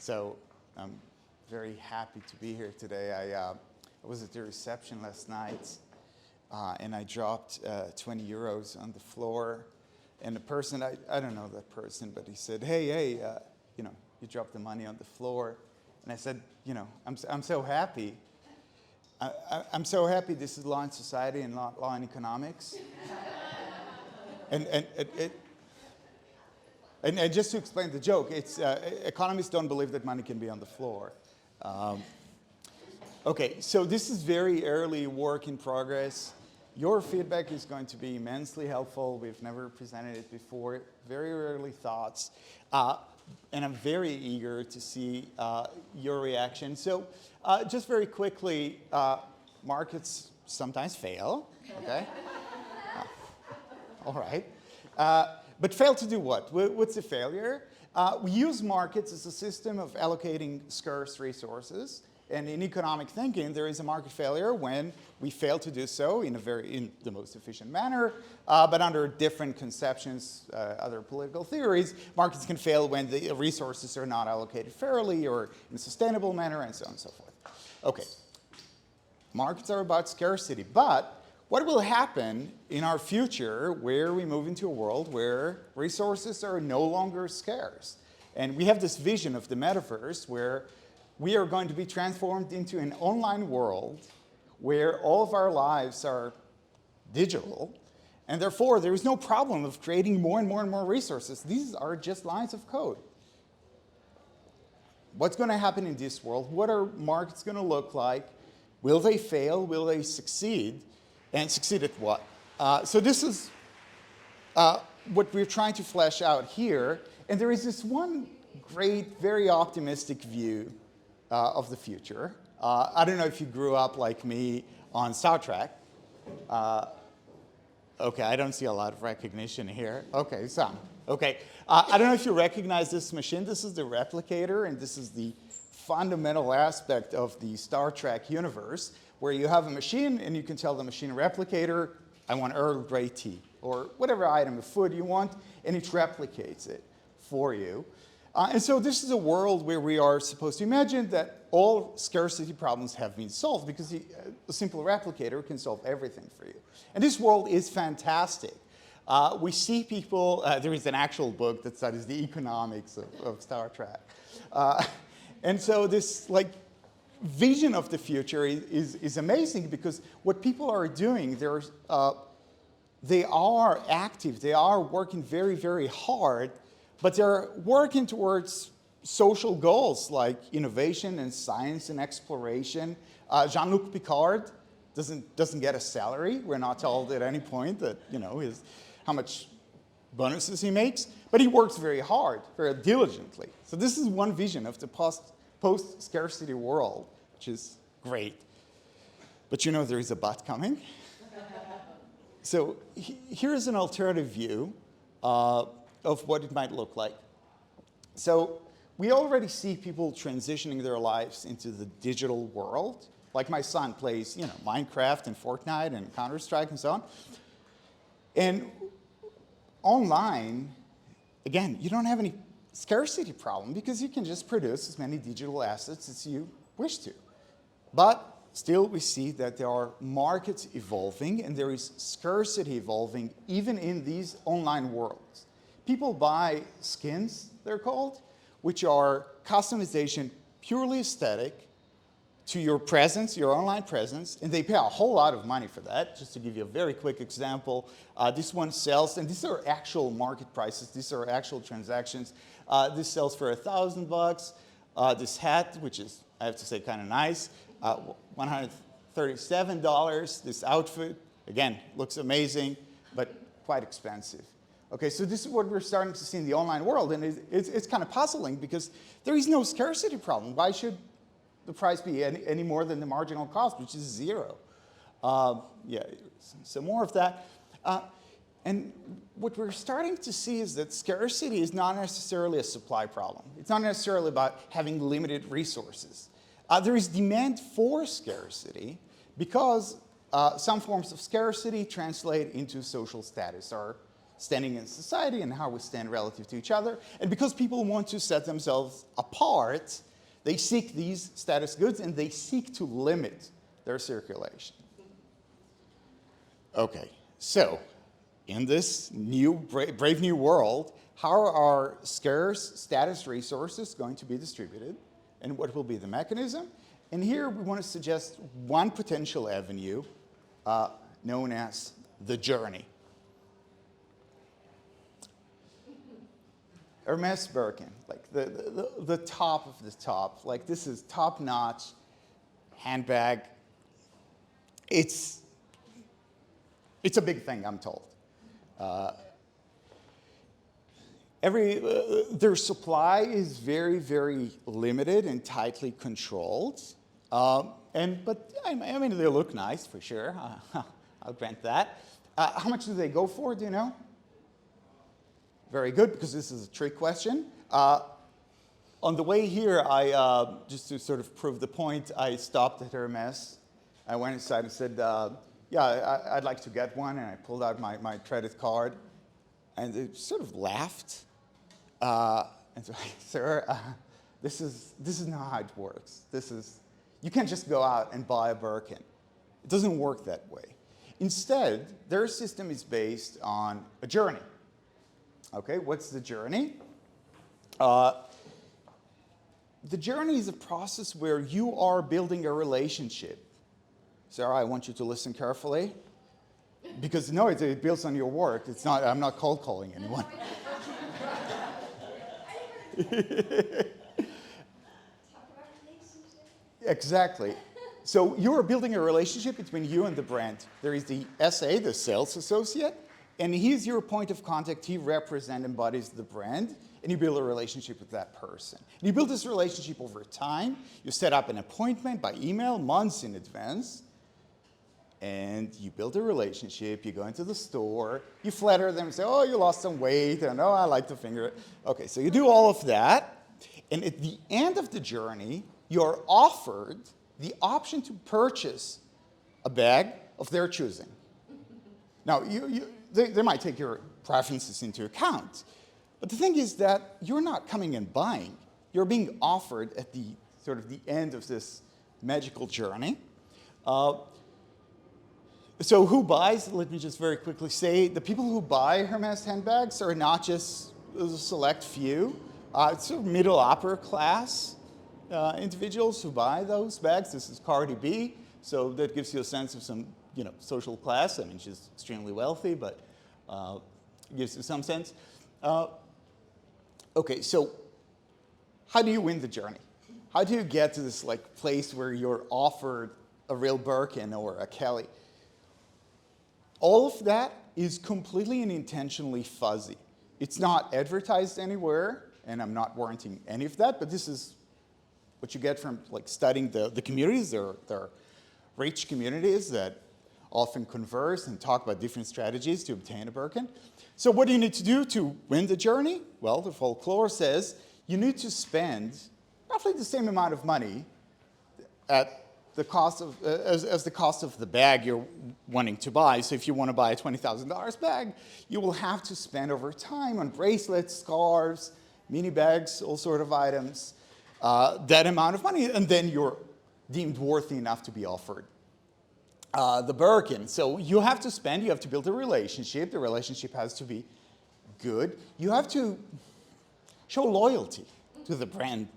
So I'm very happy to be here today. I was at the reception last night, and I dropped 20 euros on the floor. And the person, I don't know that person, but he said, hey, you dropped the money on the floor. And I said, I'm so happy. I'm so happy this is law and society and law and economics. And just to explain the joke, it's economists don't believe that money can be on the floor. Okay, so this is very early work in progress. Your feedback is going to be immensely helpful. We've never presented it before. Very early thoughts. And I'm very eager to see your reaction. So just very quickly, markets sometimes fail, okay? All right. But fail to do what? What's a failure? We use markets as a system of allocating scarce resources. And in economic thinking, there is a market failure when we fail to do so in the most efficient manner, but under different conceptions, other political theories, markets can fail when the resources are not allocated fairly or in a sustainable manner, and so on and so forth. Okay, markets are about scarcity, but what will happen in our future where we move into a world where resources are no longer scarce? And we have this vision of the metaverse where we are going to be transformed into an online world where all of our lives are digital, and therefore there is no problem of creating more and more and more resources. These are just lines of code. What's going to happen in this world? What are markets going to look like? Will they fail? Will they succeed? And succeed at what? So this is what we're trying to flesh out here. And there is this one great, very optimistic view of the future. I don't know if you grew up like me on Star Trek. Okay, I don't see a lot of recognition here. Okay, some. Okay, I don't know if you recognize this machine. This is the replicator, and this is the fundamental aspect of the Star Trek universe, where you have a machine and you can tell the machine replicator, I want Earl Grey tea, or whatever item of food you want, and it replicates it for you. And so this is a world where we are supposed to imagine that all scarcity problems have been solved because a simple replicator can solve everything for you. And this world is fantastic. We see people, there is an actual book that studies the economics of Star Trek. And so this vision of the future is amazing because what people are doing, they are active, they are working very, very hard, but they're working towards social goals like innovation and science and exploration. Jean-Luc Picard doesn't get a salary. We're not told at any point that how much bonuses he makes, but he works very hard, very diligently. So this is one vision of the post-scarcity world, which is great. But there is a but coming. So here's an alternative view of what it might look like. So we already see people transitioning their lives into the digital world. Like my son plays, Minecraft and Fortnite and Counter-Strike and so on. And online, again, you don't have any scarcity problem because you can just produce as many digital assets as you wish to. But still, we see that there are markets evolving and there is scarcity evolving even in these online worlds. People buy skins, they're called, which are customization purely aesthetic to your presence, your online presence, and they pay a whole lot of money for that. Just to give you a very quick example, this one sells, and these are actual market prices, these are actual transactions. This sells for $1,000. This hat, which is, I have to say, kind of nice, $137. This outfit, again, looks amazing, but quite expensive. Okay, so this is what we're starting to see in the online world, and it's kind of puzzling because there is no scarcity problem. Why should the price be any more than the marginal cost, which is zero? Yeah, so more of that. And what we're starting to see is that scarcity is not necessarily a supply problem. It's not necessarily about having limited resources. There is demand for scarcity because some forms of scarcity translate into social status. Our standing in society and how we stand relative to each other. And because people want to set themselves apart, they seek these status goods and they seek to limit their circulation. Okay, so in this new, brave new world, how are scarce status resources going to be distributed? And what will be the mechanism? And here we want to suggest one potential avenue known as the journey. Hermes Birkin, like the top of the top, like this is top-notch handbag. It's a big thing, I'm told. Their supply is very, very limited and tightly controlled. But I mean, they look nice for sure. I'll grant that. How much do they go for? Do you know? Very good, because this is a trick question. On the way here, just to sort of prove the point, I stopped at Hermes. I went inside and said, yeah, I'd like to get one. And I pulled out my credit card. And they sort of laughed. And so, sir, this is not how it works. You can't just go out and buy a Birkin. It doesn't work that way. Instead, their system is based on a journey. Okay, what's the journey? The journey is a process where you are building a relationship. Sarah, I want you to listen carefully. Because no, it builds on your work. It's not. I'm not cold calling anyone. Exactly. So you are building a relationship between you and the brand. There is the SA, the sales associate, and he's your point of contact. He embodies the brand, and you build a relationship with that person. And you build this relationship over time. You set up an appointment by email months in advance, and you build a relationship. You go into the store. You flatter them and say, oh, you lost some weight, and oh, I like to finger it. Okay, so you do all of that, and at the end of the journey, you're offered the option to purchase a bag of their choosing. Now, they might take your preferences into account, but the thing is that you're not coming and buying. You're being offered at the sort of the end of this magical journey. So who buys? Let me just very quickly say, the people who buy Hermes handbags are not just a select few. It's sort of middle upper class individuals who buy those bags. This is Cardi B, so that gives you a sense of some, social class. I mean, she's extremely wealthy, but gives you some sense. Okay, so how do you win the journey? How do you get to this place where you're offered a real Birkin or a Kelly? All of that is completely and intentionally fuzzy. It's not advertised anywhere, and I'm not warranting any of that, but this is what you get from studying the communities. There are rich communities that often converse and talk about different strategies to obtain a Birkin. So what do you need to do to win the journey? Well, the folklore says you need to spend roughly the same amount of money at the cost of, as the cost of the bag you're wanting to buy. So if you want to buy a $20,000 bag, you will have to spend over time on bracelets, scarves, mini bags, all sort of items, that amount of money, and then you're deemed worthy enough to be offered the Birkin. So you have to build a relationship. The relationship has to be good. You have to show loyalty to the brand,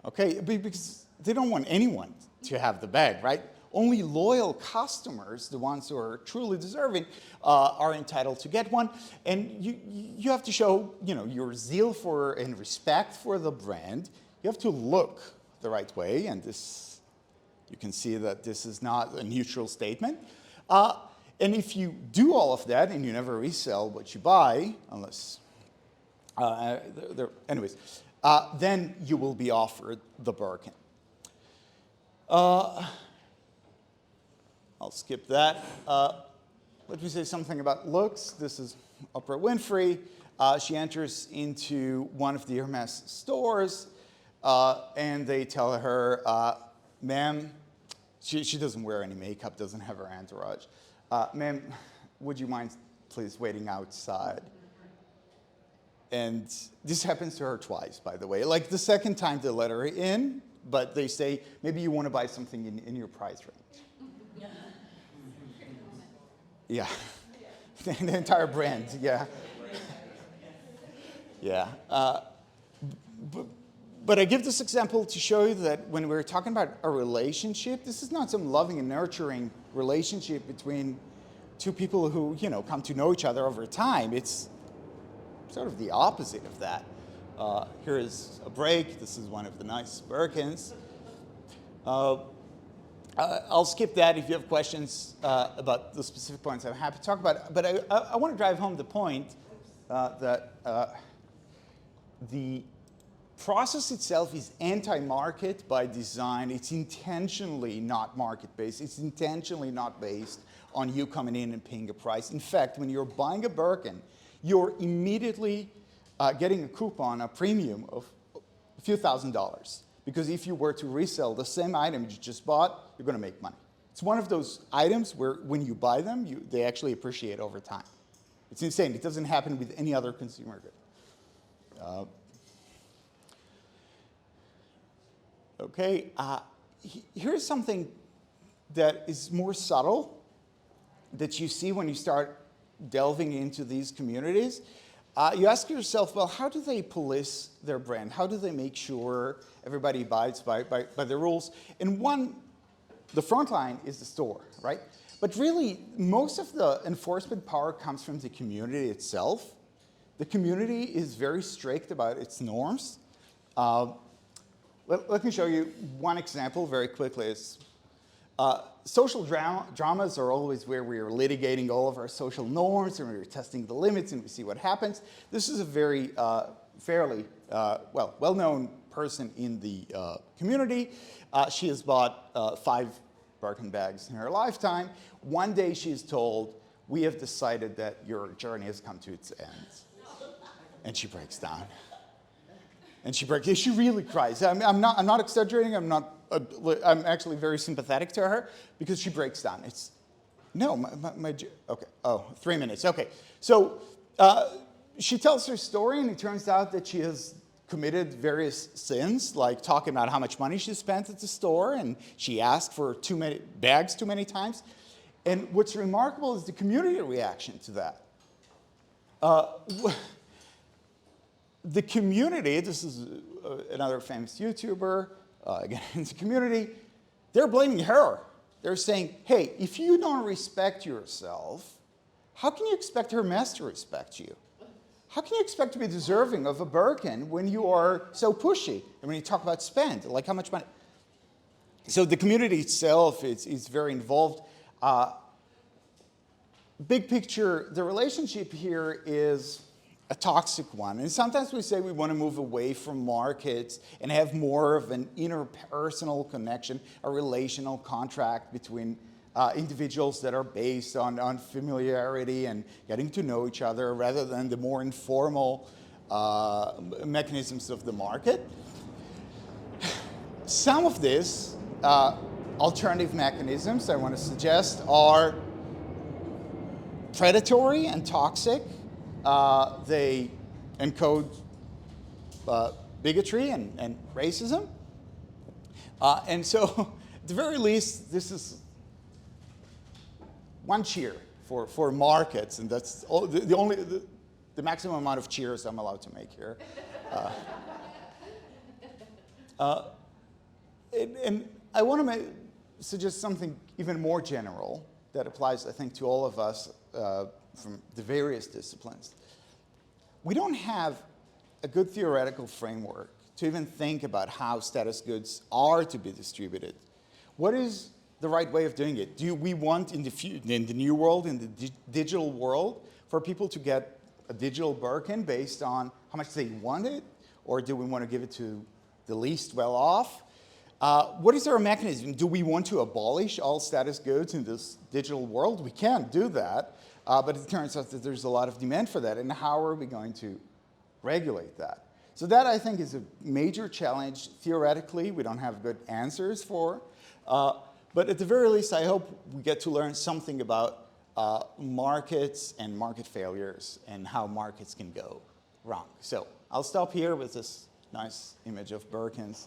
okay? Because they don't want anyone to have the bag, right? Only loyal customers, the ones who are truly deserving, are entitled to get one. And you have to show, your zeal for and respect for the brand. You have to look the right way, and this, you can see that this is not a neutral statement. And if you do all of that and you never resell what you buy, unless, anyways, then you will be offered the Birkin. I'll skip that. Let me say something about looks. This is Oprah Winfrey. She enters into one of the Hermes stores, and they tell her, ma'am, she doesn't wear any makeup, doesn't have her entourage. Ma'am, would you mind please, waiting outside. And this happens to her twice, by the way. Like the second time they let her in, but they say, maybe you want to buy something in your price range. Yeah. The entire brand, yeah. Yeah. But I give this example to show you that when we're talking about a relationship, this is not some loving and nurturing relationship between two people who, come to know each other over time. It's sort of the opposite of that. Here is a break. This is one of the nice Birkins. I'll skip that. If you have questions about the specific points, I'm happy to talk about it. But I want to drive home the point that the process itself is anti-market by design. It's intentionally not market-based. It's intentionally not based on you coming in and paying a price. In fact, when you're buying a Birkin, you're immediately getting a coupon, a premium of a few $1,000s. Because if you were to resell the same item you just bought, you're going to make money. It's one of those items where when you buy them, they actually appreciate over time. It's insane. It doesn't happen with any other consumer good. Okay, here's something that is more subtle that you see when you start delving into these communities. You ask yourself, well, how do they police their brand? How do they make sure everybody abides by the rules? And the front line is the store, right? But really, most of the enforcement power comes from the community itself. The community is very strict about its norms. Let me show you one example very quickly. Social dramas are always where we are litigating all of our social norms and we're testing the limits and we see what happens. This is a very fairly well-known person in the community. She has bought 5 Birkin bags in her lifetime. One day she's told, we have decided that your journey has come to its end. And she breaks down. She really cries. I'm not exaggerating. I'm actually very sympathetic to her because she breaks down. Okay. Oh, 3 minutes. Okay. So she tells her story, and it turns out that she has committed various sins, like talking about how much money she spent at the store, and she asked for too many bags too many times. And what's remarkable is the community reaction to that. The community, this is another famous YouTuber, again, in the community, they're blaming her. They're saying, hey, if you don't respect yourself, how can you expect her mess to respect you? How can you expect to be deserving of a Birkin when you are so pushy? And when you talk about spend, like how much money? So the community itself is very involved. Big picture, the relationship here is a toxic one. And sometimes we say we want to move away from markets and have more of an interpersonal connection, a relational contract between individuals that are based on familiarity and getting to know each other rather than the more informal mechanisms of the market. Some of these alternative mechanisms I want to suggest are predatory and toxic. They encode bigotry and racism. And so, at the very least, this is one cheer for markets, and that's the maximum amount of cheers I'm allowed to make here. And I want to suggest something even more general that applies, I think, to all of us from the various disciplines. We don't have a good theoretical framework to even think about how status goods are to be distributed. What is the right way of doing it? Do we want in the new world, in the digital world, for people to get a digital Birkin based on how much they want it? Or do we want to give it to the least well-off? What is our mechanism? Do we want to abolish all status goods in this digital world? We can't do that, but it turns out that there's a lot of demand for that, and how are we going to regulate that? So that, I think, is a major challenge. Theoretically, we don't have good answers for, but at the very least, I hope we get to learn something about markets and market failures and how markets can go wrong. So I'll stop here with this nice image of Birkins.